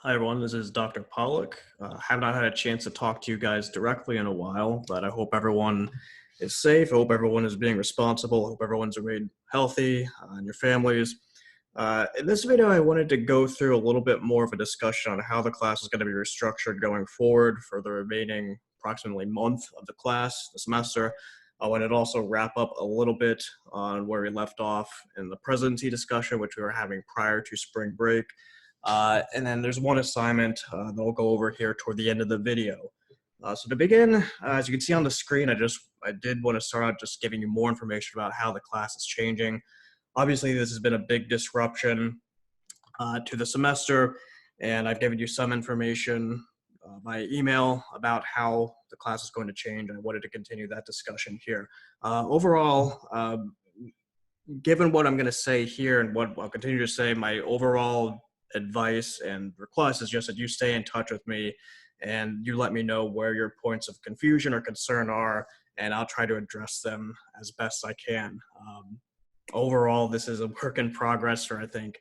Hi, everyone. This is Dr. Pollock. Have not had a chance to talk to you guys directly in a while, but I hope everyone is safe. I hope everyone is being responsible. I hope everyone's remained healthy and your families. In this video, I wanted to go through a little bit more of a discussion on how the class is going to be restructured going forward for the remaining approximately month of the class, the semester. I wanted to also wrap up a little bit on where we left off in the presidency discussion, which we were having prior to spring break. And then there's one assignment that we'll go over here toward the end of the video. So to begin, as you can see on the screen, I did want to start out just giving you more information about how the class is changing. Obviously, this has been a big disruption to the semester, and I've given you some information by email about how the class is going to change. I wanted to continue that discussion here. Overall, given what I'm going to say here and what I'll continue to say, my overall advice and request is just that you stay in touch with me and you let me know where your points of confusion or concern are, and I'll try to address them as best I can. Overall, this is a work in progress for, I think,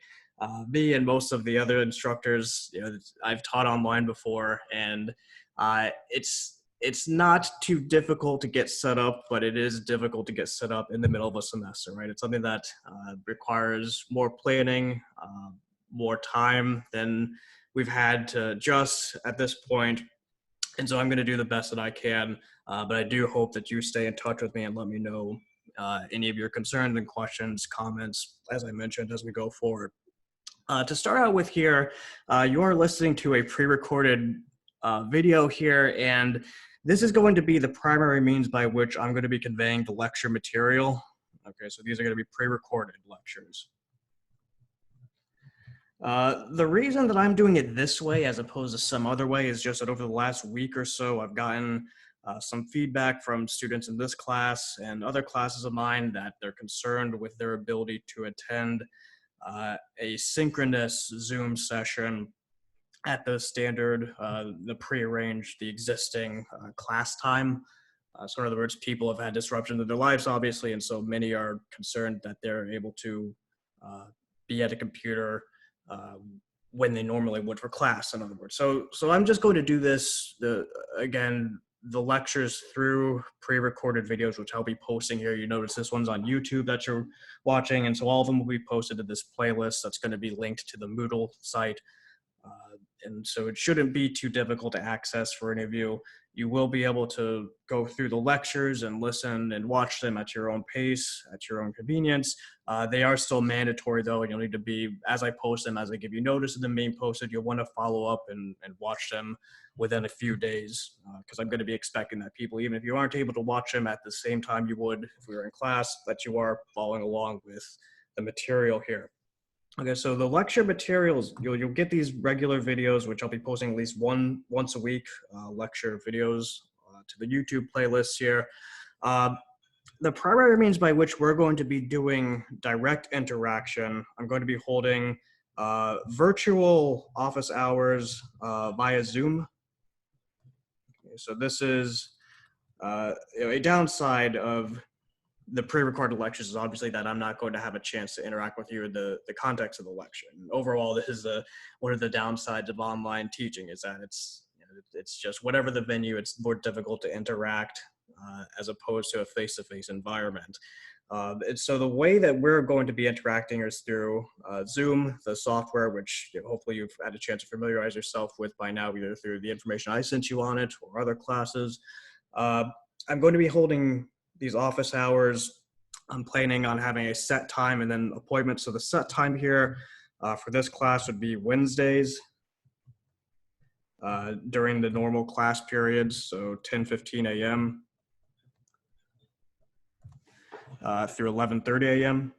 me and most of the other instructors. I've taught online before, and it's not too difficult to get set up, but it is difficult to get set up in the middle of a semester, right? It's something that requires more planning, more time than we've had to adjust at this point. And so I'm going to do the best that I can, but I do hope that you stay in touch with me and let me know any of your concerns and questions, comments, as I mentioned, as we go forward. To start out with here, you are listening to a pre-recorded video here, and this is going to be the primary means by which I'm going to be conveying the lecture material. Okay, so these are going to be pre-recorded lectures. The reason that I'm doing it this way as opposed to some other way is just that over the last week or so, I've gotten some feedback from students in this class and other classes of mine that they're concerned with their ability to attend a synchronous Zoom session at the standard, the prearranged, the existing class time. So in other words, people have had disruptions in their lives, obviously, and so many are concerned that they're able to be at a computer when they normally would for class, in other words. So I'm just going to do this, again, the lectures through pre-recorded videos, which I'll be posting here. You notice this one's on YouTube that you're watching, and so all of them will be posted to this playlist that's going to be linked to the Moodle site. And so it shouldn't be too difficult to access for any of you. You will be able to go through the lectures and listen and watch them at your own pace, at your own convenience. They are still mandatory though, and you'll need to be, as I post them, as I give you notice of them being posted, you'll want to follow up and watch them within a few days, because I'm going to be expecting that people, even if you aren't able to watch them at the same time you would if we were in class, that you are following along with the material here. Okay, so the lecture materials, you'll get these regular videos, which I'll be posting at least once a week, lecture videos to the YouTube playlist here. The primary means by which we're going to be doing direct interaction, I'm going to be holding virtual office hours via Zoom. Okay, so this is a downside of the pre-recorded lectures is obviously that I'm not going to have a chance to interact with you in the context of the lecture. And overall, this is one of the downsides of online teaching is that it's just whatever the venue, it's more difficult to interact as opposed to a face-to-face environment. And so the way that we're going to be interacting is through Zoom, the software, which hopefully you've had a chance to familiarize yourself with by now, either through the information I sent you on it or other classes. I'm going to be holding these office hours. I'm planning on having a set time and then appointments. So the set time here for this class would be Wednesdays during the normal class periods, so 10:15 a.m. Through 11:30 a.m.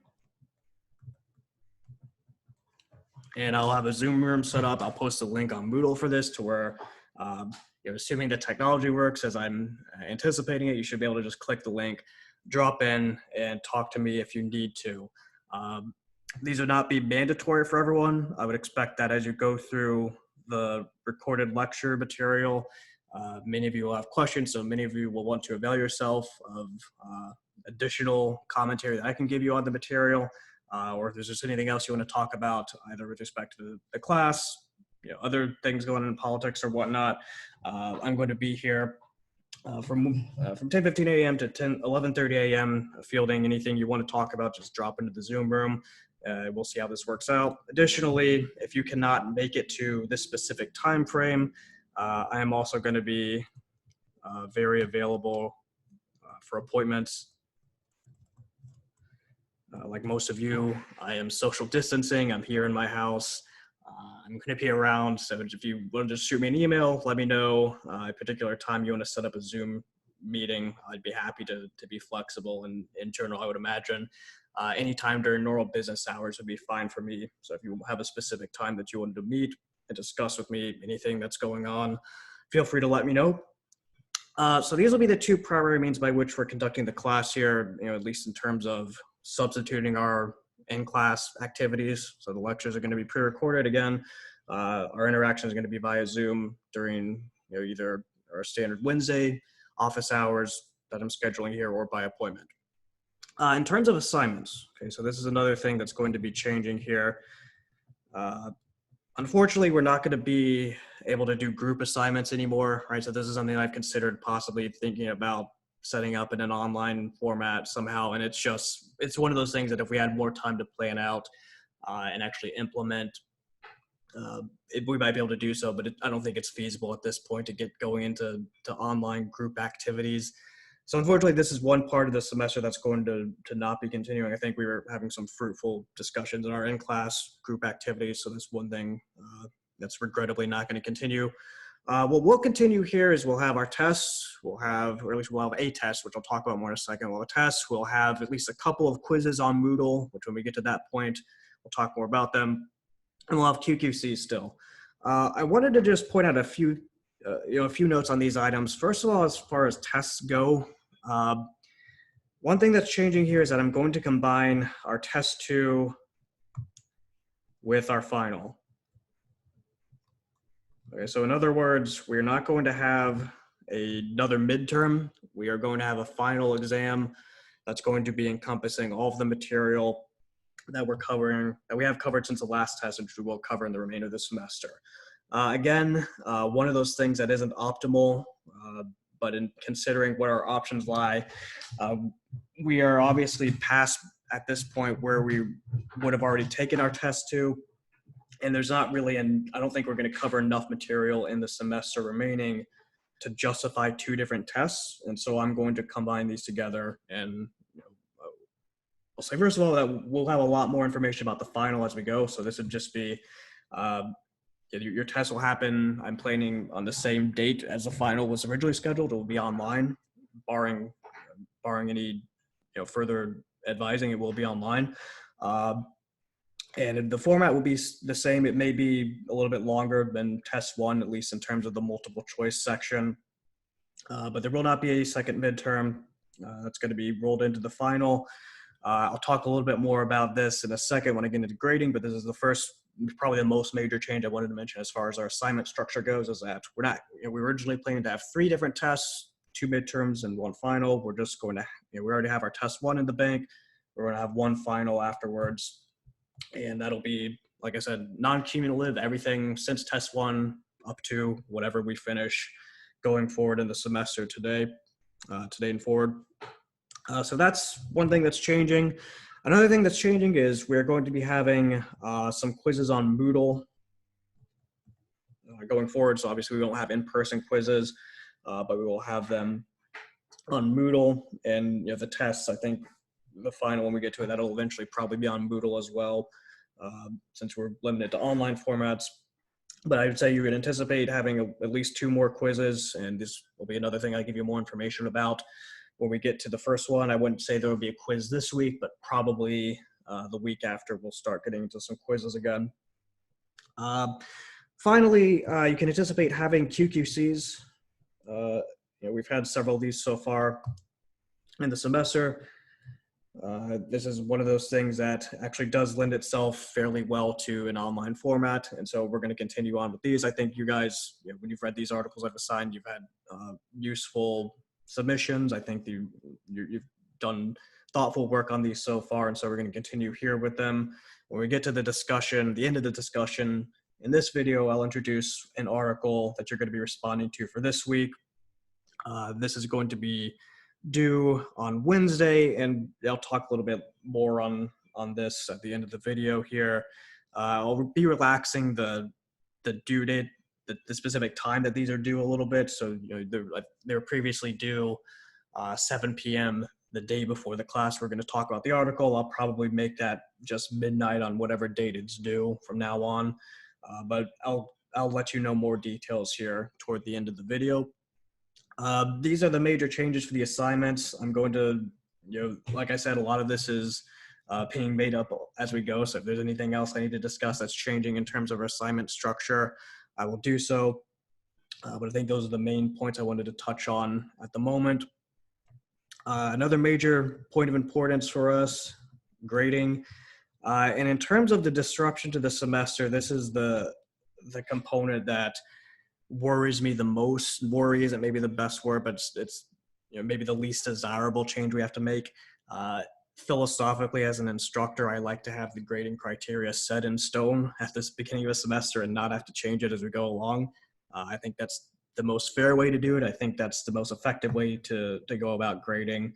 And I'll have a Zoom room set up. I'll post a link on Moodle for this to where, assuming the technology works as I'm anticipating it, you should be able to just click the link, drop in, and talk to me if you need to. These would not be mandatory for everyone. I would expect that as you go through the recorded lecture material, many of you will have questions, so many of you will want to avail yourself of additional commentary that I can give you on the material, or if there's just anything else you want to talk about, either with respect to the class, other things going on in politics or whatnot, I'm going to be here from 10:15 a.m. to 11:30 a.m. Fielding anything you want to talk about, just drop into the Zoom room. We'll see how this works out. Additionally, if you cannot make it to this specific time frame, I am also going to be very available for appointments. Like most of you, I am social distancing. I'm here in my house. I'm going to be around, so if you want to just shoot me an email, let me know a particular time you want to set up a Zoom meeting. I'd be happy to be flexible, and in general, I would imagine anytime during normal business hours would be fine for me. So if you have a specific time that you wanted to meet and discuss with me anything that's going on, feel free to let me know. So these will be the two primary means by which we're conducting the class here, at least in terms of substituting our in-class activities. So the lectures are going to be pre-recorded again. Our interaction is going to be via Zoom during either our standard Wednesday office hours that I'm scheduling here or by appointment. In terms of assignments, okay, so this is another thing that's going to be changing here. Unfortunately, we're not going to be able to do group assignments anymore, right? So this is something I've considered possibly thinking about setting up in an online format somehow. And it's one of those things that if we had more time to plan out and actually implement, we might be able to do so, but I don't think it's feasible at this point to get going into online group activities. So unfortunately, this is one part of the semester that's going to not be continuing. I think we were having some fruitful discussions in our in-class group activities. So that's one thing that's regrettably not going to continue. What we'll continue here is we'll have our tests. Or at least we'll have a test, which I'll talk about more in a second. We'll have a test. We'll have at least a couple of quizzes on Moodle, which when we get to that point, we'll talk more about them. And we'll have QQC still. I wanted to just point out a few notes on these items. First of all, as far as tests go, one thing that's changing here is that I'm going to combine our test 2 with our final. Okay, so in other words, we're not going to have another midterm. We are going to have a final exam that's going to be encompassing all of the material that we have covered since the last test, which we will cover in the remainder of the semester. Again, one of those things that isn't optimal, but in considering what our options lie, we are obviously past at this point where we would have already taken our test 2. And there's not really, I don't think we're going to cover enough material in the semester remaining to justify 2 different tests. And so I'm going to combine these together. And I'll say, first of all, that we'll have a lot more information about the final as we go. So this would just be, your test will happen, I'm planning on the same date as the final was originally scheduled. It will be online, barring any further advising, it will be online. And the format will be the same. It may be a little bit longer than test 1, at least in terms of the multiple choice section. But there will not be a second midterm. That's going to be rolled into the final. I'll talk a little bit more about this in a second when I get into grading, but this is the first, probably the most major change I wanted to mention as far as our assignment structure goes, is that we originally planned to have 3 different tests, 2 midterms and 1 final. We're just going to, we already have our test 1 in the bank. We're going to have 1 final afterwards. And that'll be, like I said, non-cumulative, everything since test 1 up to whatever we finish going forward in the semester today and forward. So that's one thing that's changing. Another thing that's changing is we're going to be having some quizzes on Moodle going forward. So obviously we won't have in-person quizzes, but we will have them on Moodle. And the tests, I think the final, when we get to it, that'll eventually probably be on Moodle as well, since we're limited to online formats. But I would say you could anticipate having at least 2 more quizzes, and this will be another thing I give you more information about when we get to the first one. I wouldn't say there will be a quiz this week, but probably the week after we'll start getting into some quizzes again. Finally, you can anticipate having QQCs. We've had several of these so far in the semester. This is one of those things that actually does lend itself fairly well to an online format, and so we're going to continue on with these. I think you guys, when you've read these articles I've assigned, you've had useful submissions. I think you've done thoughtful work on these so far, and so we're going to continue here with them. When we get to the discussion, the end of the discussion, in this video, I'll introduce an article that you're going to be responding to for this week. This is going to be due on Wednesday, and I'll talk a little bit more on this at the end of the video here. I'll be relaxing the due date, the specific time that these are due a little bit. So they were previously due 7 p.m. the day before the class we're going to talk about the article. I'll probably make that just midnight on whatever date it's due from now on. But I'll let you know more details here toward the end of the video. These are the major changes for the assignments. I'm going to, like I said, a lot of this is being made up as we go. So if there's anything else I need to discuss that's changing in terms of our assignment structure, I will do so. But I think those are the main points I wanted to touch on at the moment. Another major point of importance for us, grading. And in terms of the disruption to the semester, this is the component that worries me the most. Worry isn't maybe the best word, but it's maybe the least desirable change we have to make. Philosophically, as an instructor, I like to have the grading criteria set in stone at this beginning of a semester and not have to change it as we go along. I think that's the most fair way to do it. I think that's the most effective way to go about grading.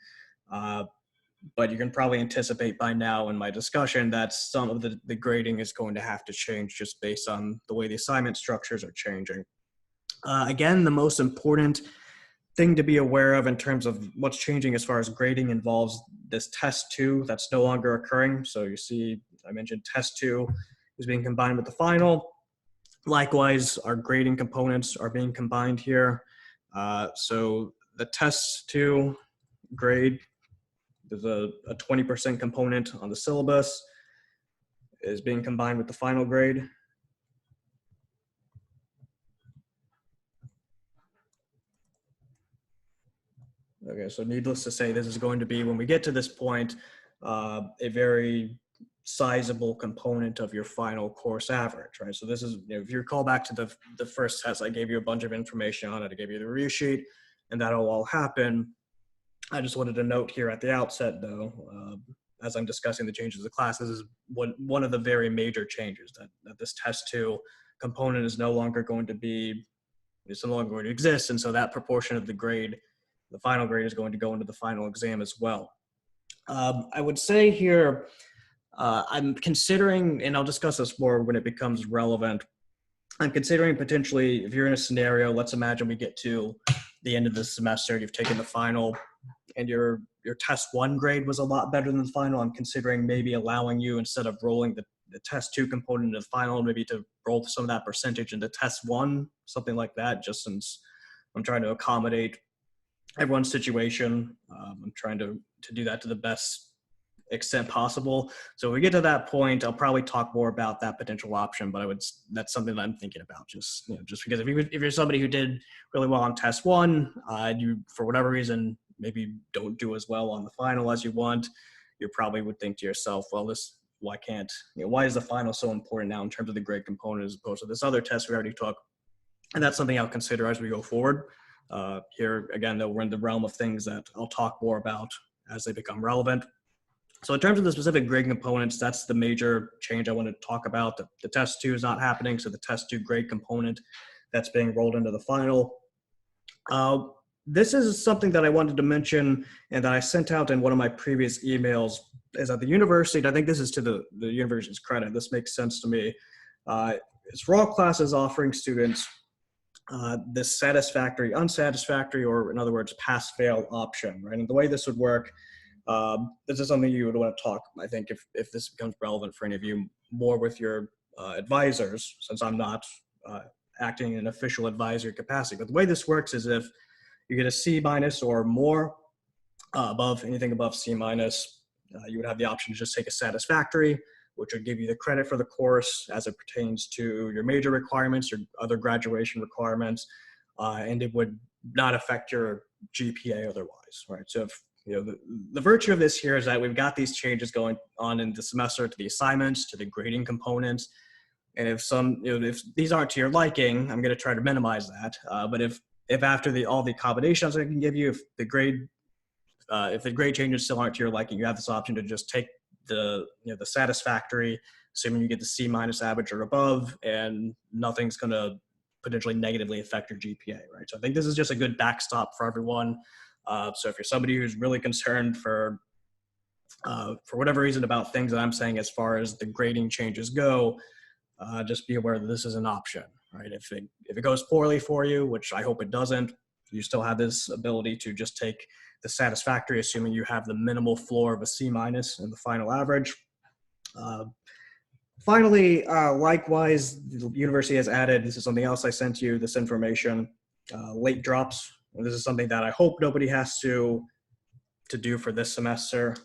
But you can probably anticipate by now in my discussion that some of the grading is going to have to change just based on the way the assignment structures are changing. Again, the most important thing to be aware of in terms of what's changing as far as grading involves this test 2 that's no longer occurring. So you see, I mentioned test 2 is being combined with the final. Likewise, our grading components are being combined here. So the test 2 grade, there's a 20% component on the syllabus, is being combined with the final grade. Okay, so needless to say, this is going to be, when we get to this point, a very sizable component of your final course average, right? So this is, if you recall back to the first test, I gave you a bunch of information on it. I gave you the review sheet, and that'll all happen. I just wanted to note here at the outset, though, as I'm discussing the changes of the class, this is one of the very major changes, that this test 2 component is no longer going to be, it's no longer going to exist, and so that proportion of the grade, the final grade, is going to go into the final exam as well. I would say here, I'm considering, and I'll discuss this more when it becomes relevant, I'm considering potentially, if you're in a scenario, let's imagine we get to the end of the semester, you've taken the final, and your test 1 grade was a lot better than the final. I'm considering maybe allowing you, instead of rolling the test 2 component into the final, maybe to roll some of that percentage into test 1, something like that, just since I'm trying to accommodate everyone's situation. I'm trying to do that to the best extent possible. So when we get to that point, I'll probably talk more about that potential option, but that's something that I'm thinking about, just because if you're somebody who did really well on test 1, you, for whatever reason, maybe don't do as well on the final as you want, you probably would think to yourself, well, why is the final so important now in terms of the grade component as opposed to this other test we already took? And that's something I'll consider as we go forward. Here, again, though, we're in the realm of things that I'll talk more about as they become relevant. So in terms of the specific grade components, that's the major change I wanted to talk about. The test 2 is not happening, so the test 2 grade component that's being rolled into the final. This is something that I wanted to mention and that I sent out in one of my previous emails, is at the university, and I think this is to the university's credit, this makes sense to me. It's for all classes offering students this satisfactory, unsatisfactory, or in other words, pass-fail option, right? And the way this would work, this is something you would want to talk, I think, if this becomes relevant for any of you, more with your advisors, since I'm not acting in an official advisory capacity. But the way this works is if you get a C- or more, anything above C-, you would have the option to just take a satisfactory, which would give you the credit for the course as it pertains to your major requirements, your other graduation requirements, and it would not affect your GPA otherwise, right? So if, the virtue of this here is that we've got these changes going on in the semester to the assignments, to the grading components, and if these aren't to your liking, I'm going to try to minimize that. But if after all the accommodations I can give you, if the grade changes still aren't to your liking, you have this option to just take the satisfactory, assuming you get the C minus average or above, and nothing's going to potentially negatively affect your GPA, right? So I think this is just a good backstop for everyone. So if you're somebody who's really concerned for whatever reason about things that I'm saying as far as the grading changes go, just be aware that this is an option, right? If it goes poorly for you, which I hope it doesn't, you still have this ability to just take the satisfactory, assuming you have the minimal floor of a C minus in the final average. Finally, likewise, the university has added, this is something else I sent you, this information, late drops. And this is something that I hope nobody has to do for this semester,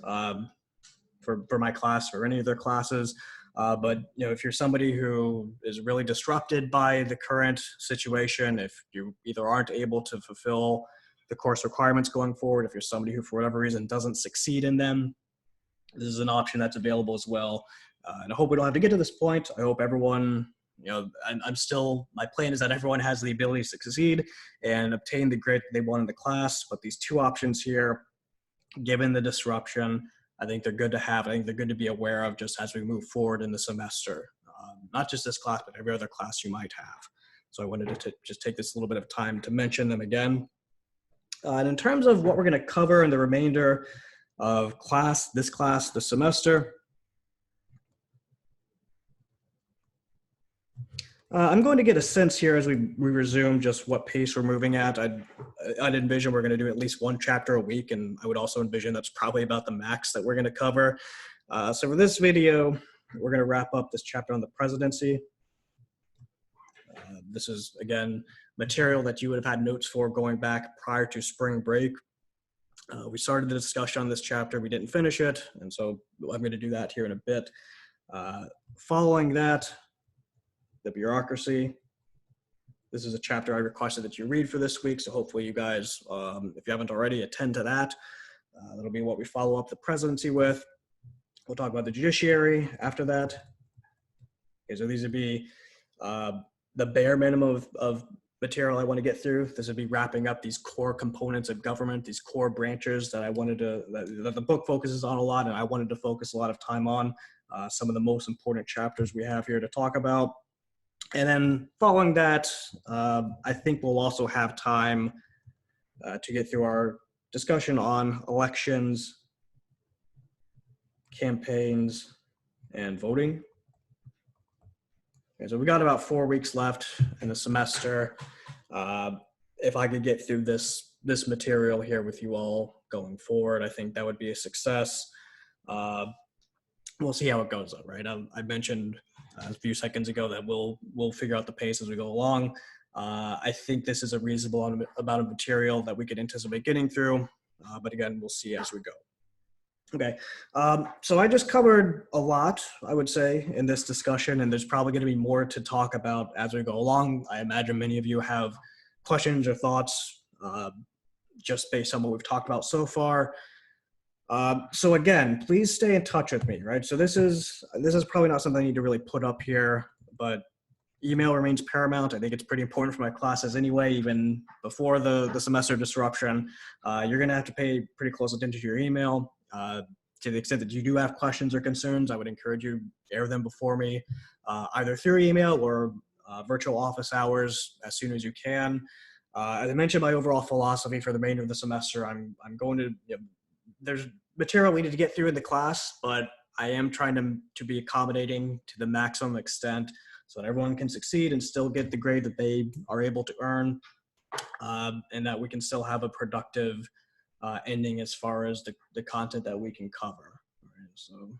for my class or any of their classes. But if you're somebody who is really disrupted by the current situation, if you either aren't able to fulfill the course requirements going forward, if you're somebody who for whatever reason doesn't succeed in them, this is an option that's available as well. And I hope we don't have to get to this point. I hope everyone, my plan is that everyone has the ability to succeed and obtain the grade they want in the class. But these two options here, given the disruption, I think they're good to have. I think they're good to be aware of just as we move forward in the semester. Not just this class, but every other class you might have. So I wanted to just take this little bit of time to mention them again. And in terms of what we're going to cover in the remainder of this semester, I'm going to get a sense here as we resume just what pace we're moving at. I'd envision we're going to do at least one chapter a week, and I would also envision that's probably about the max that we're going to cover. So for this video, we're going to wrap up this chapter on the presidency. This is, again, material that you would have had notes for going back prior to spring break. We started the discussion on this chapter. We didn't finish it, and so I'm going to do that here in a bit. Following that, the bureaucracy. This is a chapter I requested that you read for this week, so hopefully you guys, if you haven't already, attend to that. That'll be what we follow up the presidency with. We'll talk about the judiciary after that. Okay, so these would be the bare minimum of material I want to get through. This would be wrapping up these core components of government, these core branches that I wanted to, that the book focuses on a lot, and I wanted to focus a lot of time on. Some of the most important chapters we have here to talk about. And then following that, I think we'll also have time to get through our discussion on elections, campaigns, and voting. Okay, so we got about 4 weeks left in the semester. If I could get through this material here with you all going forward, I think that would be a success. We'll see how it goes, though, right? I mentioned a few seconds ago that we'll figure out the pace as we go along. I think this is a reasonable amount of material that we could anticipate getting through, but again, we'll see as we go. Okay, so I just covered a lot, I would say, in this discussion, and there's probably going to be more to talk about as we go along. I imagine many of you have questions or thoughts just based on what we've talked about so far. So again, please stay in touch with me, right? So this is probably not something I need to really put up here, but email remains paramount. I think it's pretty important for my classes anyway, even before the semester disruption. You're gonna have to pay pretty close attention to your email. To the extent that you do have questions or concerns, I would encourage you to air them before me, either through email or virtual office hours as soon as you can. As I mentioned, my overall philosophy for the remainder of the semester, I'm going to, there's material we need to get through in the class, but I am trying to be accommodating to the maximum extent so that everyone can succeed and still get the grade that they are able to earn, and that we can still have a productive ending as far as the content that we can cover. Right? So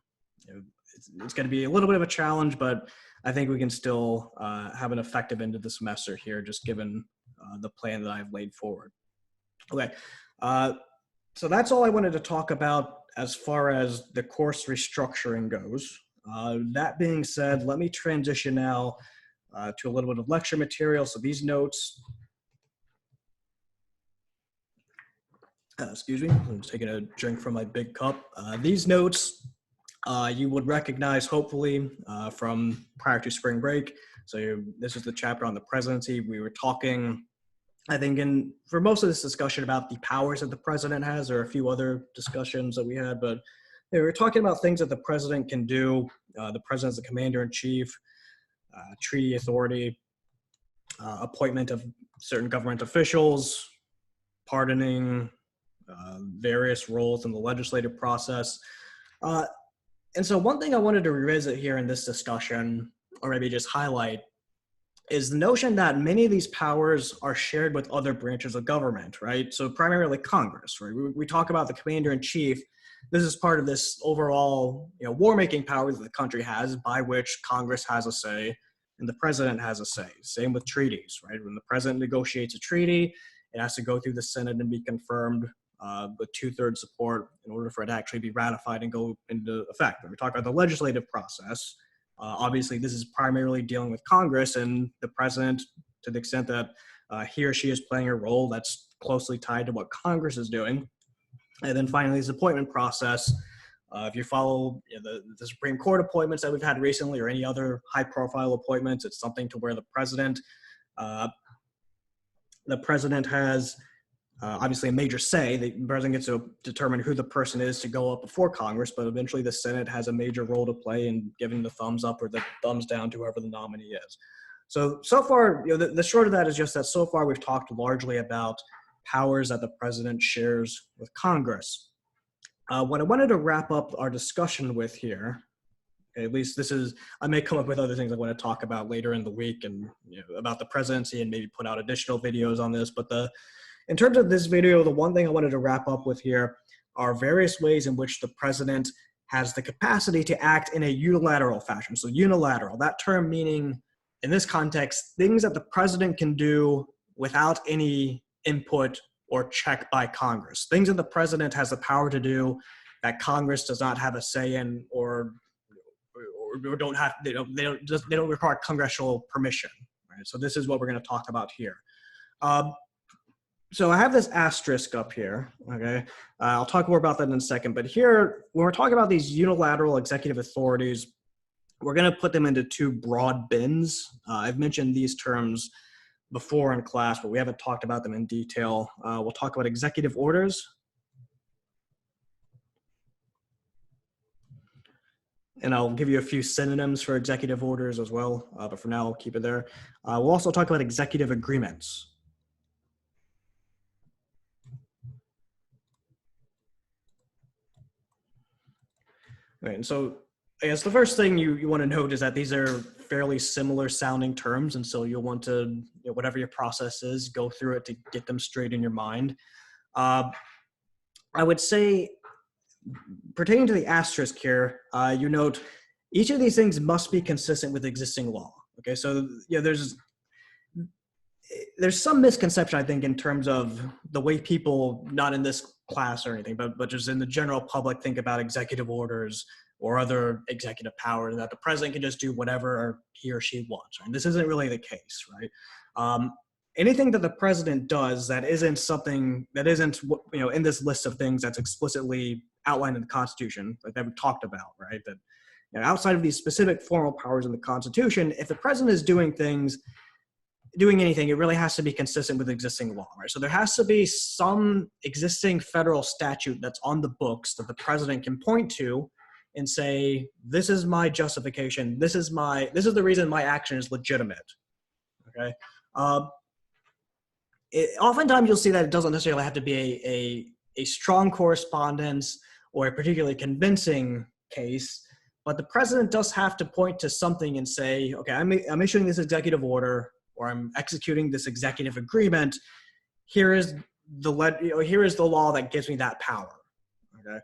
it's going to be a little bit of a challenge, but I think we can still have an effective end of the semester here, just given the plan that I've laid forward. Okay. So that's all I wanted to talk about as far as the course restructuring goes. That being said, let me transition now to a little bit of lecture material. So these notes, excuse me, I'm just taking a drink from my big cup. These notes you would recognize hopefully from prior to spring break. So this is the chapter on the presidency. We were talking, I think, for most of this discussion about the powers that the president has. There are a few other discussions that we had, but We're talking about things that the president can do. The president's the commander-in-chief, treaty authority, appointment of certain government officials, pardoning, various roles in the legislative process. And so one thing I wanted to revisit here in this discussion, or maybe just highlight, is the notion that many of these powers are shared with other branches of government, right? So primarily Congress, right? We talk about the commander-in-chief. This is part of this overall, war-making power that the country has, by which Congress has a say and the president has a say. Same with treaties, right? When the president negotiates a treaty, it has to go through the Senate and be confirmed with 2/3 support in order for it to actually be ratified and go into effect. When we talk about the legislative process, obviously this is primarily dealing with Congress and the president, to the extent that he or she is playing a role that's closely tied to what Congress is doing. And then finally, this appointment process. If you follow the Supreme Court appointments that we've had recently, or any other high-profile appointments, it's something to where the president has obviously a major say. The president gets to determine who the person is to go up before Congress, but eventually the Senate has a major role to play in giving the thumbs up or the thumbs down to whoever the nominee is. So far, the short of that is just that so far we've talked largely about powers that the president shares with Congress. What I wanted to wrap up our discussion with here, at least I may come up with other things I want to talk about later in the week and about the presidency and maybe put out additional videos on this, but in terms of this video, the one thing I wanted to wrap up with here are various ways in which the president has the capacity to act in a unilateral fashion. So unilateral, that term meaning, in this context, things that the president can do without any input or check by Congress. Things that the president has the power to do that Congress does not have a say in or don't have, they don't require congressional permission. Right? So this is what we're going to talk about here. So I have this asterisk up here, okay? I'll talk more about that in a second, but here, when we're talking about these unilateral executive authorities, we're gonna put them into two broad bins. I've mentioned these terms before in class, but we haven't talked about them in detail. We'll talk about executive orders. And I'll give you a few synonyms for executive orders as well, but for now, I'll keep it there. We'll also talk about executive agreements. Right, and so I guess the first thing you want to note is that these are fairly similar sounding terms, and so you'll want to, whatever your process is, go through it to get them straight in your mind. I would say, pertaining to the asterisk here, you note each of these things must be consistent with existing law. Okay, so there's some misconception, I think, in terms of the way people, not in this class or anything, but just in the general public, think about executive orders or other executive power, that the president can just do whatever he or she wants. Right? This isn't really the case, right? Anything that the president does that isn't something that isn't, in this list of things that's explicitly outlined in the Constitution, like that we talked about, right? That outside of these specific formal powers in the Constitution, if the president is doing anything, it really has to be consistent with existing law, right? So there has to be some existing federal statute that's on the books that the president can point to and say, this is my justification. This is the reason my action is legitimate, okay? Oftentimes you'll see that it doesn't necessarily have to be a strong correspondence or a particularly convincing case, but the president does have to point to something and say, okay, I'm issuing this executive order, or I'm executing this executive agreement. Here is the law that gives me that power. Okay,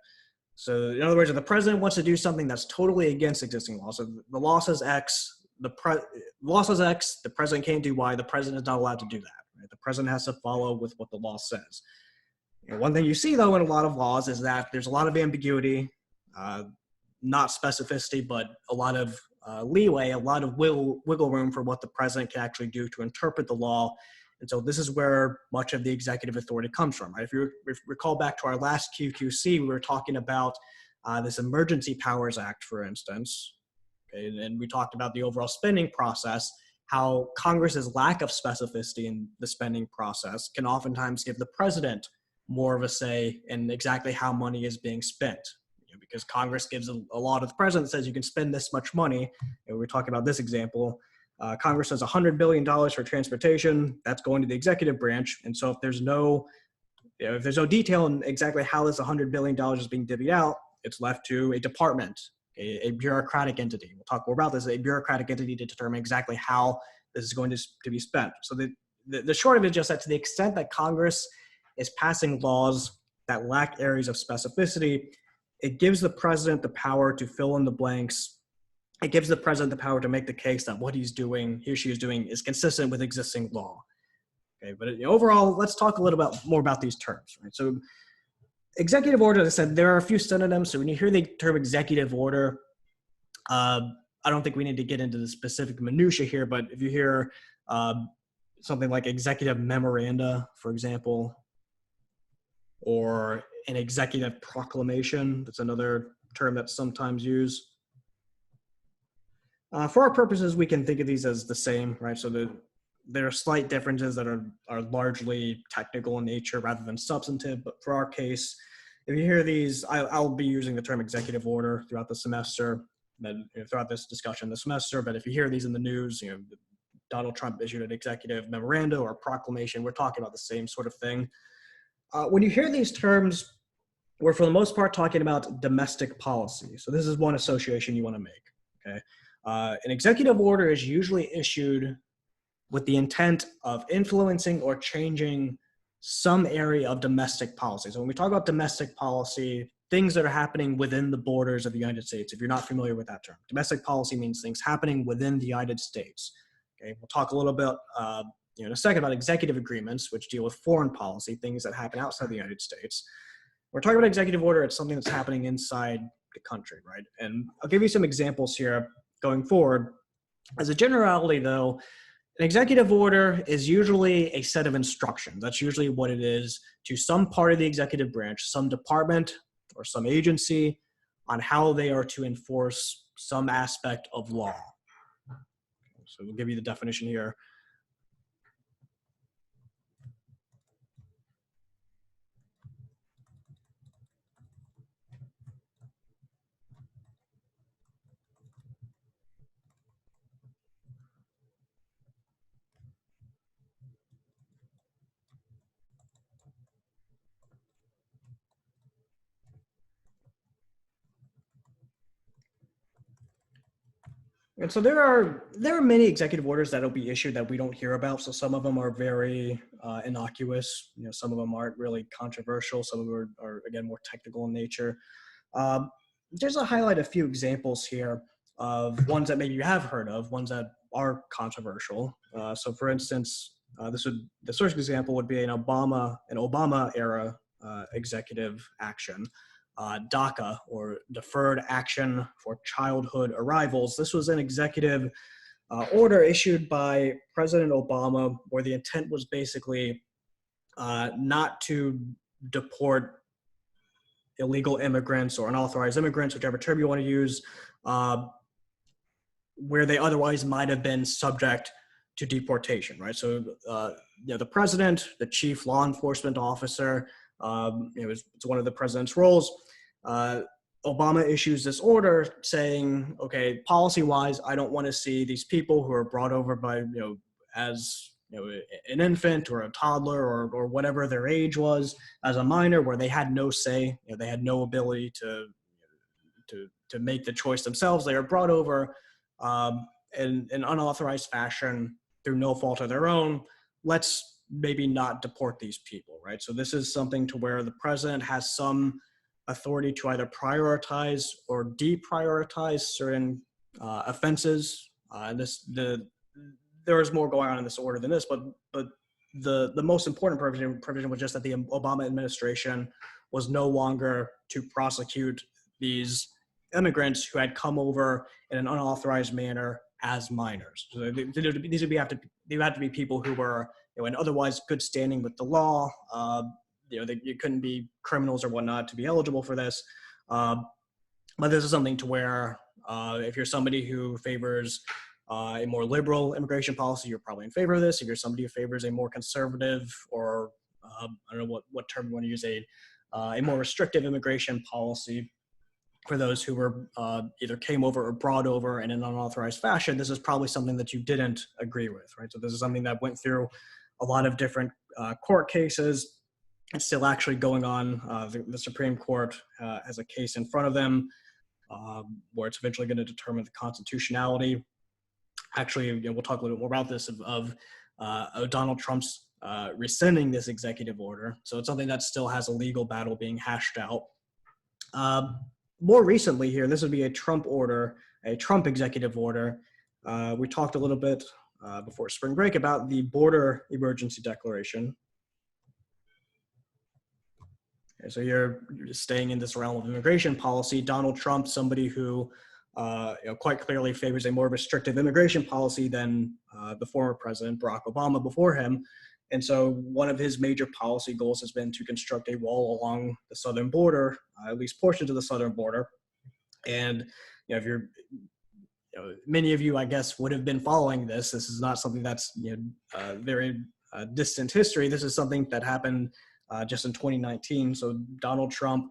so in other words, if the president wants to do something that's totally against existing law, so the law says X, the president can't do Y. The president is not allowed to do that. Right? The president has to follow with what the law says. And one thing you see though in a lot of laws is that there's a lot of ambiguity, not specificity, but a lot of leeway, a lot of wiggle room for what the president can actually do to interpret the law. And so this is where much of the executive authority comes from. Right? If you recall back to our last QQC, we were talking about this Emergency Powers Act, for instance. Okay? And we talked about the overall spending process, how Congress's lack of specificity in the spending process can oftentimes give the president more of a say in exactly how money is being spent. because Congress gives a law to the president that says you can spend this much money. And we're talking about this example. Congress has $100 billion for transportation. That's going to the executive branch. And so if there's no detail on exactly how this $100 billion is being divvied out, it's left to a department, a bureaucratic entity. We'll talk more about this, a bureaucratic entity to determine exactly how this is going to be spent. So the short of it is just that to the extent that Congress is passing laws that lack areas of specificity, it gives the president the power to fill in the blanks. It gives the president the power to make the case that what he or she is doing is consistent with existing law. Okay, but overall, let's talk a little bit more about these terms. Right? So executive order, as I said, there are a few synonyms. So when you hear the term executive order, I don't think we need to get into the specific minutia here, but if you hear something like executive memoranda, for example, or an executive proclamation, that's another term that's sometimes used. For our purposes, we can think of these as the same, right? So there are slight differences that are largely technical in nature rather than substantive, but for our case, if you hear these, I'll be using the term executive order throughout the semester, throughout this discussion this semester, but if you hear these in the news, Donald Trump issued an executive memoranda or proclamation, we're talking about the same sort of thing. When you hear these terms, we're for the most part talking about domestic policy. So this is one association you want to make, okay? An executive order is usually issued with the intent of influencing or changing some area of domestic policy. So when we talk about domestic policy, things that are happening within the borders of the United States, if you're not familiar with that term. Domestic policy means things happening within the United States. Okay, we'll talk a little bit in a second about executive agreements, which deal with foreign policy, things that happen outside the United States. We're talking about executive order, it's something that's happening inside the country, right? And I'll give you some examples here going forward. As a generality, though, an executive order is usually a set of instructions. That's usually what it is to some part of the executive branch, some department or some agency, on how they are to enforce some aspect of law. So we'll give you the definition here. And so there are many executive orders that will be issued that we don't hear about. So some of them are very innocuous. Some of them aren't really controversial. Some of them are again more technical in nature. Just to highlight a few examples here of ones that maybe you have heard of, ones that are controversial. So for instance, the first example would be an Obama era executive action. DACA, or Deferred Action for Childhood Arrivals. This was an executive order issued by President Obama where the intent was basically not to deport illegal immigrants or unauthorized immigrants, whichever term you want to use, where they otherwise might have been subject to deportation, right? So, the president, the chief law enforcement officer, it's one of the president's roles. Obama issues this order saying, okay, policy-wise, I don't want to see these people who are brought over by, as an infant or a toddler or whatever their age was as a minor, where they had no say, they had no ability to make the choice themselves. They are brought over in an unauthorized fashion through no fault of their own. Let's maybe not deport these people, right? So this is something to where the president has some authority to either prioritize or deprioritize certain offenses. There is more going on in this order than this, but the most important provision was just that the Obama administration was no longer to prosecute these immigrants who had come over in an unauthorized manner as minors. So these would have to be people who were in otherwise good standing with the law. You couldn't be criminals or whatnot to be eligible for this. But this is something to where if you're somebody who favors a more liberal immigration policy, you're probably in favor of this. If you're somebody who favors a more conservative or I don't know what term you want to use, a more restrictive immigration policy, for those who were either came over or brought over in an unauthorized fashion, this is probably something that you didn't agree with, right? So this is something that went through a lot of different court cases. It's still actually going on. The Supreme Court has a case in front of them where it's eventually going to determine the constitutionality. Actually, we'll talk a little bit more about this of Donald Trump's rescinding this executive order. So it's something that still has a legal battle being hashed out. More recently here, this would be a Trump order, a Trump executive order. We talked a little bit before spring break about the border emergency declaration. Okay, so you're staying in this realm of immigration policy. Donald Trump, somebody who quite clearly favors a more restrictive immigration policy than the former president, Barack Obama, before him. And so one of his major policy goals has been to construct a wall along the southern border, at least portions of the southern border. And if you're, many of you, I guess, would have been following this. This is not something that's very distant history. This is something that happened just in 2019. So Donald Trump,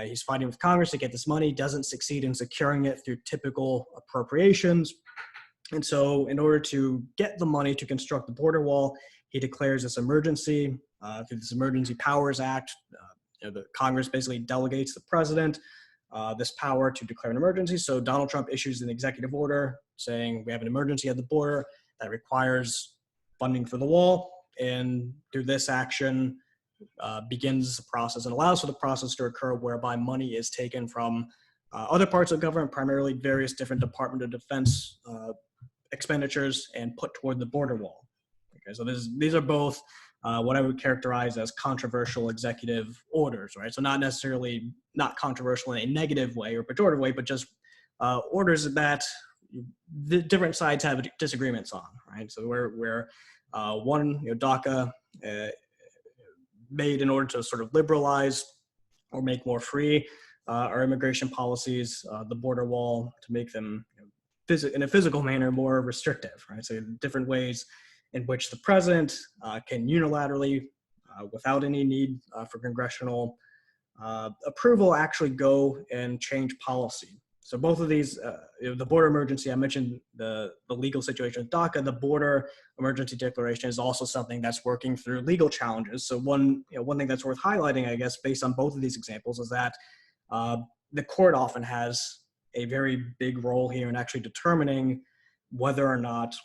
he's fighting with Congress to get this money, doesn't succeed in securing it through typical appropriations. And so in order to get the money to construct the border wall, he declares this emergency through this Emergency Powers Act. The Congress basically delegates the president this power to declare an emergency. So Donald Trump issues an executive order saying we have an emergency at the border that requires funding for the wall. And through this action begins the process and allows for the process to occur whereby money is taken from other parts of government, primarily various different Department of Defense expenditures, and put toward the border wall. Okay, so these are both what I would characterize as controversial executive orders, right? So not necessarily not controversial in a negative way or pejorative way, but just orders that the different sides have disagreements on, right? So where one, DACA made in order to sort of liberalize or make more free our immigration policies, the border wall to make them in a physical manner more restrictive, right? So different ways in which the president can unilaterally, without any need for congressional approval, actually go and change policy. So both of these, the border emergency, I mentioned the legal situation with DACA, the border emergency declaration is also something that's working through legal challenges. So one thing that's worth highlighting, I guess, based on both of these examples is that the court often has a very big role here in actually determining whether or not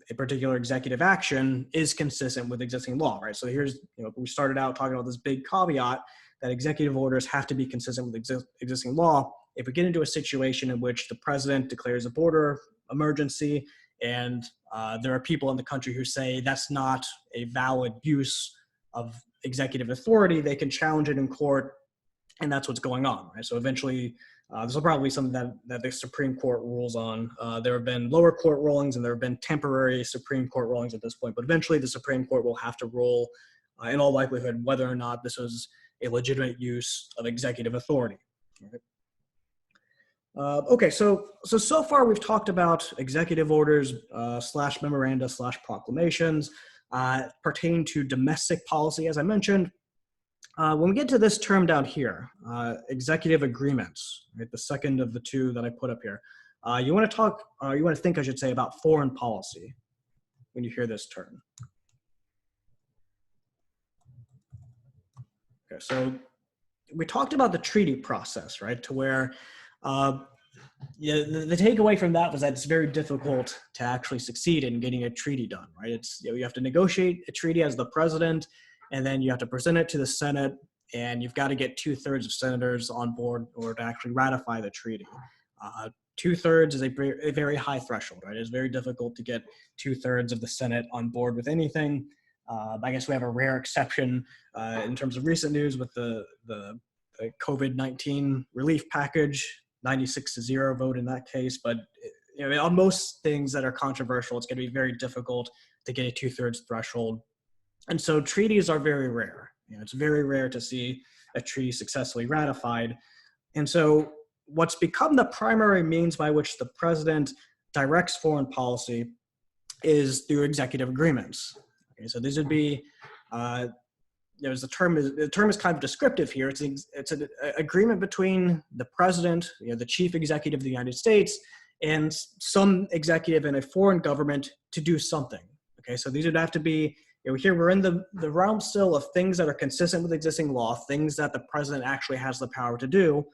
a particular executive action is consistent with existing law, right? So here's, we started out talking about this big caveat that executive orders have to be consistent with existing law. If we get into a situation in which the president declares a border emergency and there are people in the country who say that's not a valid use of executive authority, they can challenge it in court, and that's what's going on, right? So eventually, this will probably be something that the Supreme Court rules on. There have been lower court rulings and there have been temporary Supreme Court rulings at this point, but eventually the Supreme Court will have to rule, in all likelihood, whether or not this was a legitimate use of executive authority. Right? Okay, so far we've talked about executive orders / memoranda / proclamations pertaining to domestic policy, as I mentioned. When we get to this term down here, executive agreements, right, the second of the two that I put up here, you want to think, I should say, about foreign policy when you hear this term. Okay, so we talked about the treaty process, right, to where the takeaway from that was that it's very difficult to actually succeed in getting a treaty done, right? It's, you have to negotiate a treaty as the president, and then you have to present it to the Senate, and you've got to get 2/3 of senators on board in order to actually ratify the treaty. 2/3 is a very high threshold, right? It's very difficult to get 2/3 of the Senate on board with anything. I guess we have a rare exception in terms of recent news with the COVID-19 relief package, 96-0 vote in that case. But on most things that are controversial, it's going to be very difficult to get a 2/3 threshold. And so treaties are very rare. It's very rare to see a treaty successfully ratified. And so what's become the primary means by which the president directs foreign policy is through executive agreements. Okay, so these would be the term is kind of descriptive here. It's an agreement between the president, the chief executive of the United States, and some executive in a foreign government to do something. Okay, so these would have to be, here we're in the realm still of things that are consistent with existing law, things that the president actually has the power to do.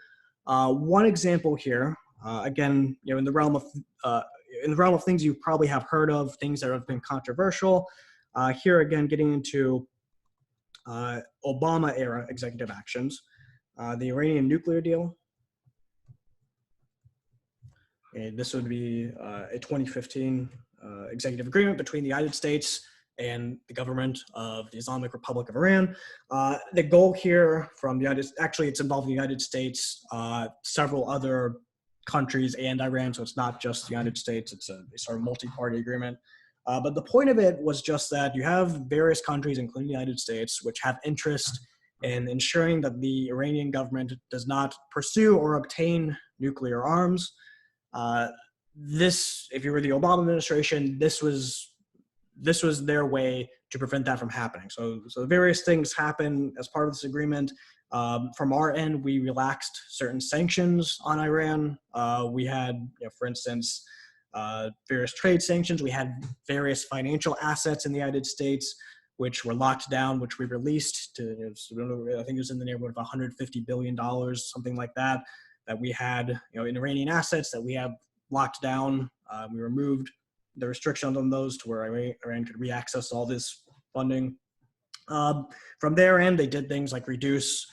One example here, again, in the realm of things you probably have heard of, things that have been controversial. Here again, getting into Obama era executive actions, the Iranian nuclear deal. And this would be a 2015 executive agreement between the United States and the government of the Islamic Republic of Iran. The goal here from it's involving the United States, several other countries and Iran, so it's not just the United States, it's a sort of multi-party agreement. But the point of it was just that you have various countries, including the United States, which have interest in ensuring that the Iranian government does not pursue or obtain nuclear arms. If you were the Obama administration, this was their way to prevent that from happening. So various things happen as part of this agreement. From our end, we relaxed certain sanctions on Iran. We had, for instance, various trade sanctions. We had various financial assets in the United States, which were locked down, which we released to, I think it was in the neighborhood of $150 billion, something like that, that we had, in Iranian assets that we have locked down. We removed the restrictions on those to where Iran could reaccess all this funding. From their end, they did things like reduce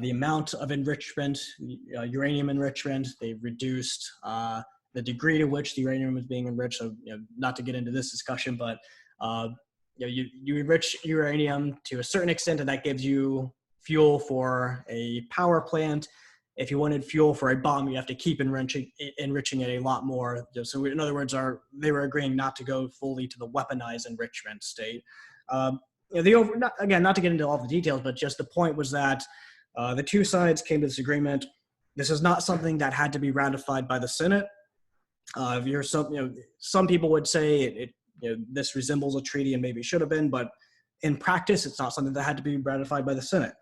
the amount of enrichment, uranium enrichment. They reduced the degree to which the uranium was being enriched. So, not to get into this discussion, but you enrich uranium to a certain extent, and that gives you fuel for a power plant. If you wanted fuel for a bomb, you have to keep enriching it a lot more. So in other words, they were agreeing not to go fully to the weaponized enrichment state. Not to get into all the details, but just the point was that the two sides came to this agreement. This is not something that had to be ratified by the Senate. Some people would say this resembles a treaty and maybe should have been, but in practice, it's not something that had to be ratified by the Senate.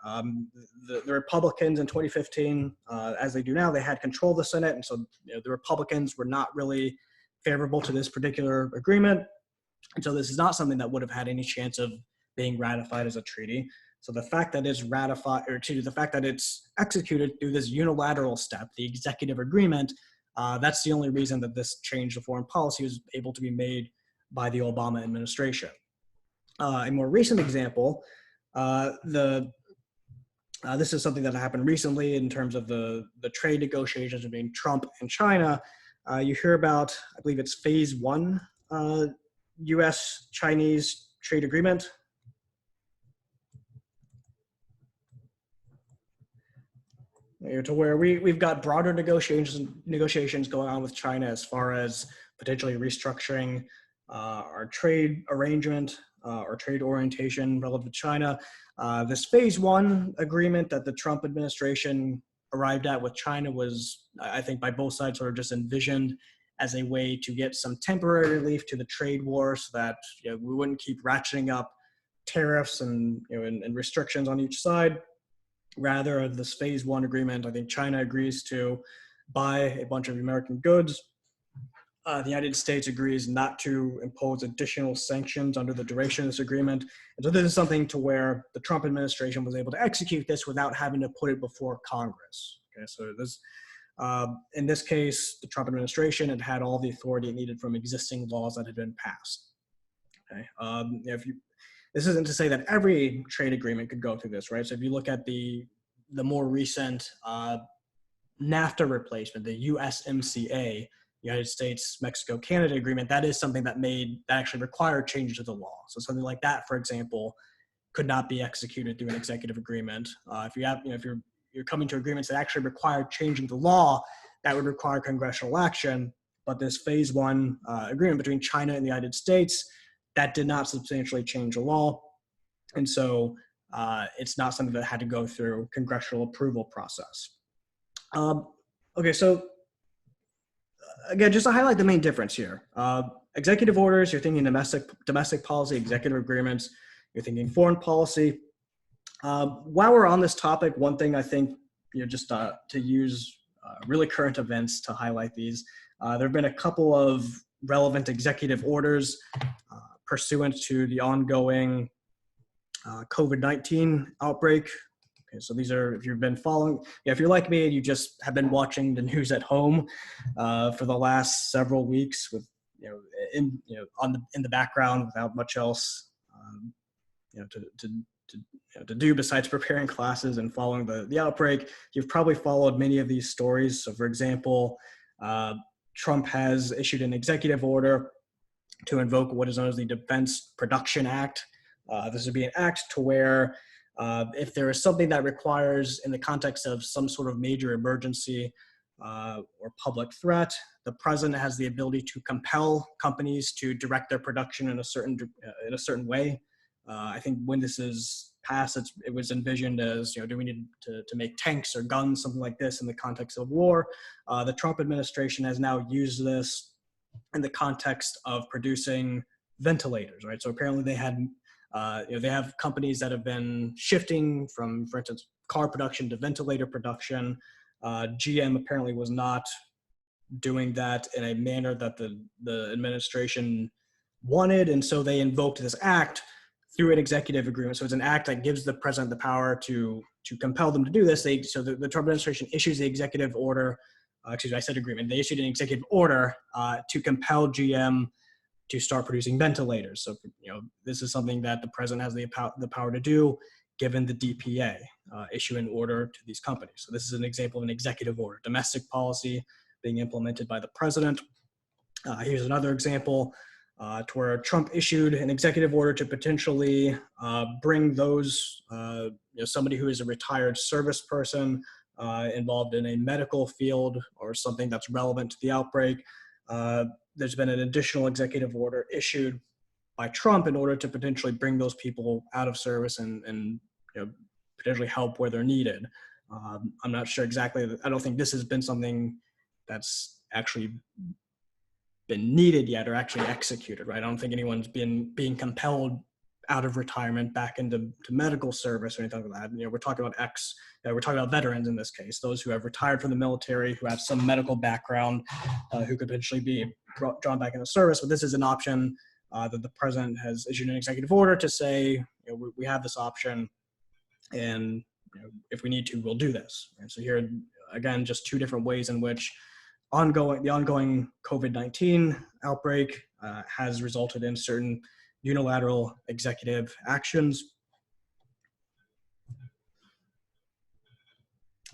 The Republicans in 2015, as they do now, they had control of the Senate, and so the Republicans were not really favorable to this particular agreement. And so this is not something that would have had any chance of being ratified as a treaty. So the fact that it's ratified, the fact that it's executed through this unilateral step, the executive agreement, that's the only reason that this change of foreign policy was able to be made by the Obama administration. A more recent example, this is something that happened recently in terms of the trade negotiations between Trump and China. You hear about, I believe it's phase 1 U.S.-Chinese trade agreement. To where we've got broader negotiations going on with China as far as potentially restructuring our trade arrangement, or trade orientation relative to China. This phase 1 agreement that the Trump administration arrived at with China was, I think, by both sides sort of just envisioned as a way to get some temporary relief to the trade war, so that we wouldn't keep ratcheting up tariffs and restrictions on each side. Rather, this phase 1 agreement, I think China agrees to buy a bunch of American goods. The United States agrees not to impose additional sanctions under the duration of this agreement. And so this is something to where the Trump administration was able to execute this without having to put it before Congress. Okay, so this, in this case, the Trump administration had all the authority it needed from existing laws that had been passed. Okay, this isn't to say that every trade agreement could go through this, right? So if you look at the more recent NAFTA replacement, the USMCA, United States, Mexico, Canada agreement, that is something that actually required changes to the law. So something like that, for example, could not be executed through an executive agreement. If you're coming to agreements that actually require changing the law, that would require congressional action. But this phase 1 agreement between China and the United States, that did not substantially change the law. And so it's not something that had to go through congressional approval process. Okay, so again, just to highlight the main difference here. Executive orders, you're thinking domestic policy, executive agreements, you're thinking foreign policy. While we're on this topic, one thing I think, just to use really current events to highlight these, there have been a couple of relevant executive orders pursuant to the ongoing COVID-19 outbreak. Okay, so these are, if you've been following, if you're like me and you just have been watching the news at home for the last several weeks with, in the background without much else, to do besides preparing classes and following the outbreak, you've probably followed many of these stories. So for example, Trump has issued an executive order to invoke what is known as the Defense Production Act. This would be an act to where if there is something that requires, in the context of some sort of major emergency or public threat, the president has the ability to compel companies to direct their production in a certain way. I think when this is passed, it was envisioned as, do we need to make tanks or guns, something like this in the context of war? The Trump administration has now used this in the context of producing ventilators, right? So apparently they had, they have companies that have been shifting from, for instance, car production to ventilator production. GM apparently was not doing that in a manner that the administration wanted, and so they invoked this act through an executive agreement. So it's an act that gives the president the power to compel them to do this. So the Trump administration issues the executive order, I said agreement. They issued an executive order to compel GM to start producing ventilators. So, this is something that the president has the power to do, given the DPA, issue an order to these companies. So this is an example of an executive order, domestic policy being implemented by the president. Here's another example to where Trump issued an executive order to potentially bring those, somebody who is a retired service person involved in a medical field or something that's relevant to the outbreak. There's been an additional executive order issued by Trump in order to potentially bring those people out of service and potentially help where they're needed. I'm not sure exactly. I don't think this has been something that's actually been needed yet or actually executed, right? I don't think anyone's being compelled out of retirement back into medical service or anything like that. We're talking about veterans in this case, those who have retired from the military, who have some medical background, who could potentially be drawn back into service. But this is an option that the president has issued an executive order to say, we have this option, and if we need to, we'll do this. And so here, again, just two different ways in which the ongoing COVID-19 outbreak has resulted in certain unilateral executive actions.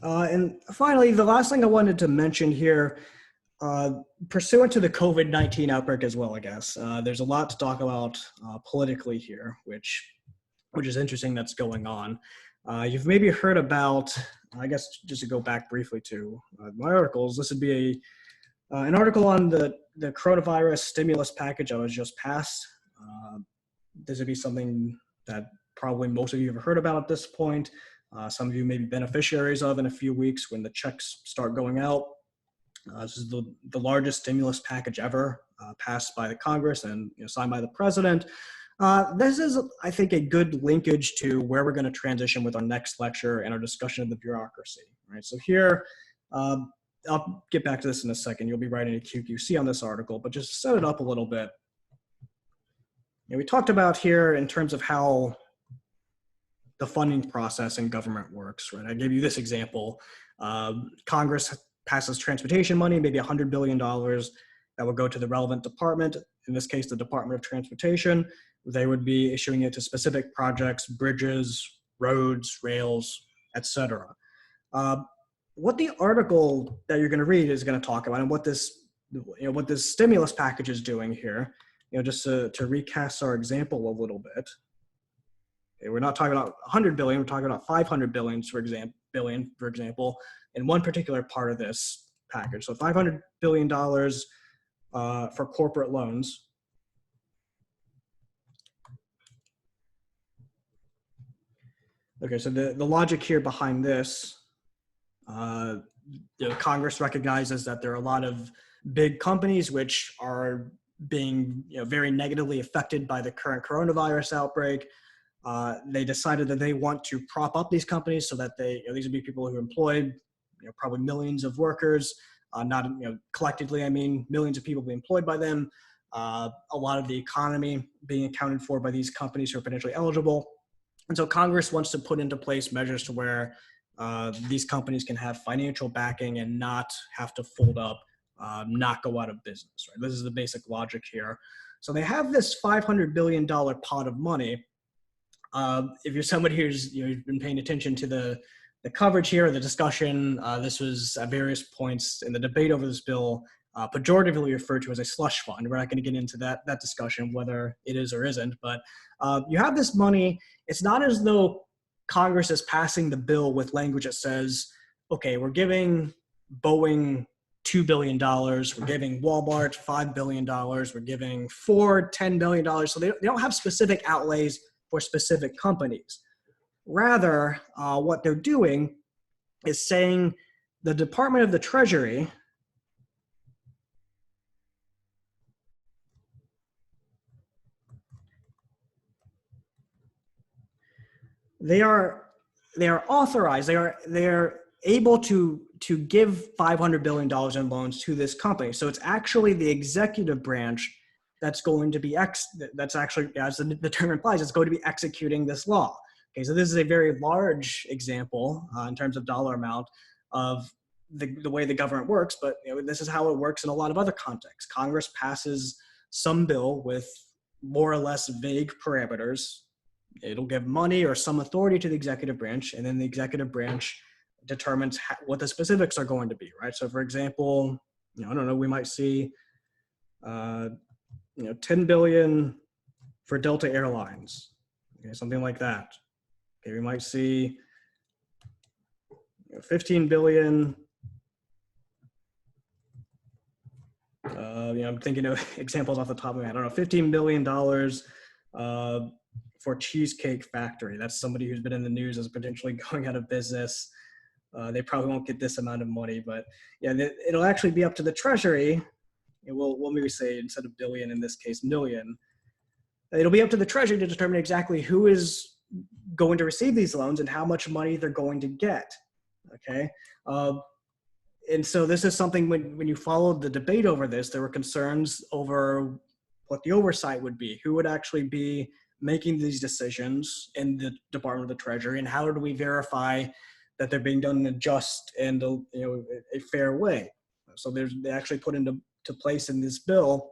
And finally, the last thing I wanted to mention here, pursuant to the COVID-19 outbreak as well, I guess, there's a lot to talk about politically here, which is interesting that's going on. You've maybe heard about, I guess, just to go back briefly to my articles, this would be an article on the coronavirus stimulus package that was just passed. This would be something that probably most of you have heard about at this point. Some of you may be beneficiaries of in a few weeks when the checks start going out. This is the largest stimulus package ever passed by the Congress and signed by the president. This is, I think, a good linkage to where we're going to transition with our next lecture and our discussion of the bureaucracy. Right. So here, I'll get back to this in a second. You'll be writing a QQC on this article, but just to set it up a little bit. We talked about here in terms of how the funding process in government works, right? I gave you this example. Congress passes transportation money, maybe $100 billion that would go to the relevant department, in this case, the Department of Transportation. They would be issuing it to specific projects, bridges, roads, rails, etc. What the article that you're going to read is going to talk about, and what this stimulus package is doing here, just to recast our example a little bit. Okay, we're not talking about 100 billion, we're talking about 500 billion, for example, in one particular part of this package. So $500 billion for corporate loans. Okay, so the logic here behind this, Congress recognizes that there are a lot of big companies which are being very negatively affected by the current coronavirus outbreak. They decided that they want to prop up these companies so that these would be people who employed, probably millions of workers, not, collectively, I mean, millions of people being employed by them. A lot of the economy being accounted for by these companies who are potentially eligible. And so Congress wants to put into place measures to where these companies can have financial backing and not have to fold up, not go out of business. Right? This is the basic logic here. So they have this $500 billion pot of money. If you're somebody who's been paying attention to the coverage here, the discussion, this was at various points in the debate over this bill, pejoratively referred to as a slush fund. We're not going to get into that discussion, whether it is or isn't, but you have this money. It's not as though Congress is passing the bill with language that says, okay, we're giving Boeing $2 billion, we're giving Walmart $5 billion, we're giving Ford $10 billion. So they don't have specific outlays for specific companies. Rather, what they're doing is saying the Department of the Treasury they are authorized, they are able to give $500 billion in loans to this company. So it's actually the executive branch that's going to be that's actually, as the term implies, it's going to be executing this law. Okay, so this is a very large example in terms of dollar amount of the way the government works, but this is how it works in a lot of other contexts. Congress passes some bill with more or less vague parameters. It'll give money or some authority to the executive branch, and then the executive branch determines what the specifics are going to be, right? So, for example, I don't know, we might see, $10 billion for Delta Airlines, okay, something like that. Okay, we might see $15 billion. I'm thinking of examples off the top of my head. I don't know, $15 billion for Cheesecake Factory. That's somebody who's been in the news as potentially going out of business. They probably won't get this amount of money, but yeah, it'll actually be up to the Treasury. We'll maybe say, instead of billion, in this case, million. It'll be up to the Treasury to determine exactly who is going to receive these loans and how much money they're going to get. Okay. And so this is something, when you followed the debate over this, there were concerns over what the oversight would be, who would actually be making these decisions in the Department of the Treasury, and how do we verify that they're being done in a just and a fair way. So they actually put into place in this bill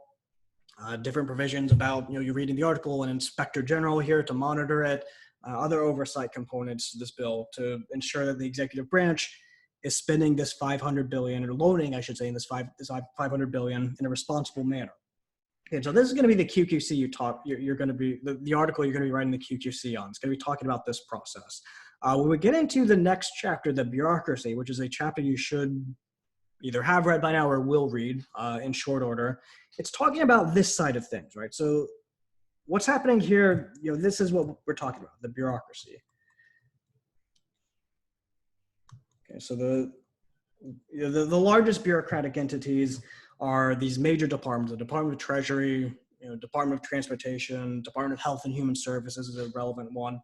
different provisions about, you read in the article, an inspector general here to monitor it, other oversight components to this bill to ensure that the executive branch is spending this $500 billion, or loaning, I should say, in this $500 billion in a responsible manner. And so this is going to be the QQC you're going to be, the article you're going to be writing the QQC on. It's going to be talking about this process. When we get into the next chapter, the bureaucracy, which is a chapter you should either have read by now or will read in short order, it's talking about this side of things, right? So what's happening here, this is what we're talking about, the bureaucracy. Okay, so the largest bureaucratic entities are these major departments: the Department of Treasury, Department of Transportation, Department of Health and Human Services is a relevant one.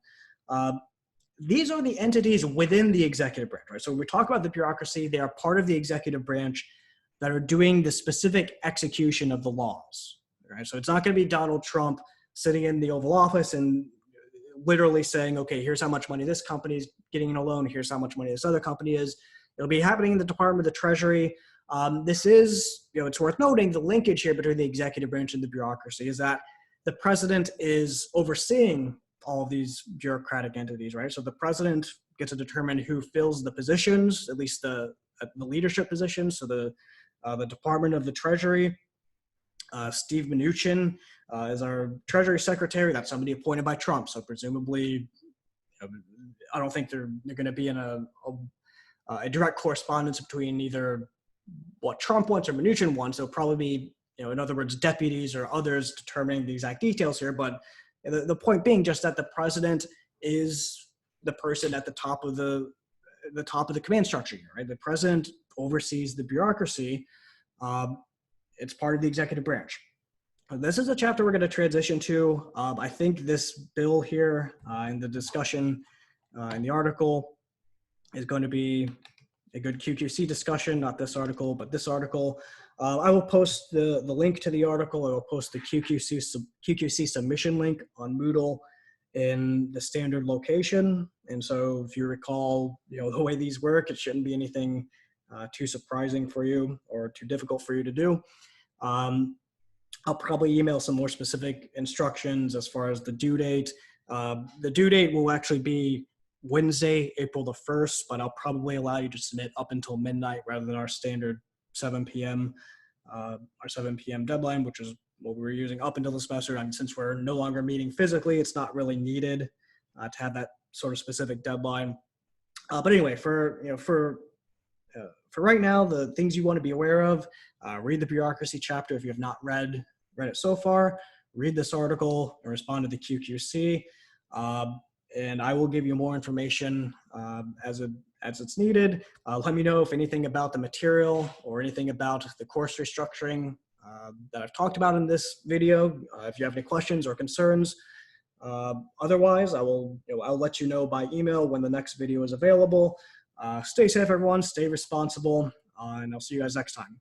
These are the entities within the executive branch, right? So when we talk about the bureaucracy, they are part of the executive branch that are doing the specific execution of the laws, right? So it's not going to be Donald Trump sitting in the Oval Office and literally saying, okay, here's how much money this company is getting in a loan, here's how much money this other company is. It'll be happening in the Department of the Treasury. This is, it's worth noting, the linkage here between the executive branch and the bureaucracy is that the president is overseeing all of these bureaucratic entities, right? So the president gets to determine who fills the positions, at least the leadership positions. So the Department of the Treasury, Steve Mnuchin is our Treasury Secretary. That's somebody appointed by Trump. So presumably, I don't think they're going to be in a direct correspondence between either what Trump wants or Mnuchin wants. There'll probably be, in other words, deputies or others determining the exact details here. But the point being just that the president is the person at the top of the command structure here, right? The president oversees the bureaucracy. It's part of the executive branch. This is a chapter we're going to transition to. I think this bill here in the discussion in the article is going to be a good QQC discussion, not this article, but this article. I will post the link to the article. I will post the QQC submission link on Moodle in the standard location. And so if you recall, the way these work, it shouldn't be anything too surprising for you or too difficult for you to do. I'll probably email some more specific instructions as far as the due date. The due date will actually be Wednesday, April the 1st, but I'll probably allow you to submit up until midnight rather than our standard 7 p.m. Our 7 p.m. deadline, which is what we were using up until the semester. And since we're no longer meeting physically, it's not really needed to have that sort of specific deadline. But anyway, for right now, the things you want to be aware of, read the bureaucracy chapter if you have not read it so far. Read this article and respond to the QQC. And I will give you more information as it's needed. Let me know if anything about the material or anything about the course restructuring that I've talked about in this video. If you have any questions or concerns. Otherwise, I'll let you know by email when the next video is available. Stay safe, everyone. Stay responsible, and I'll see you guys next time.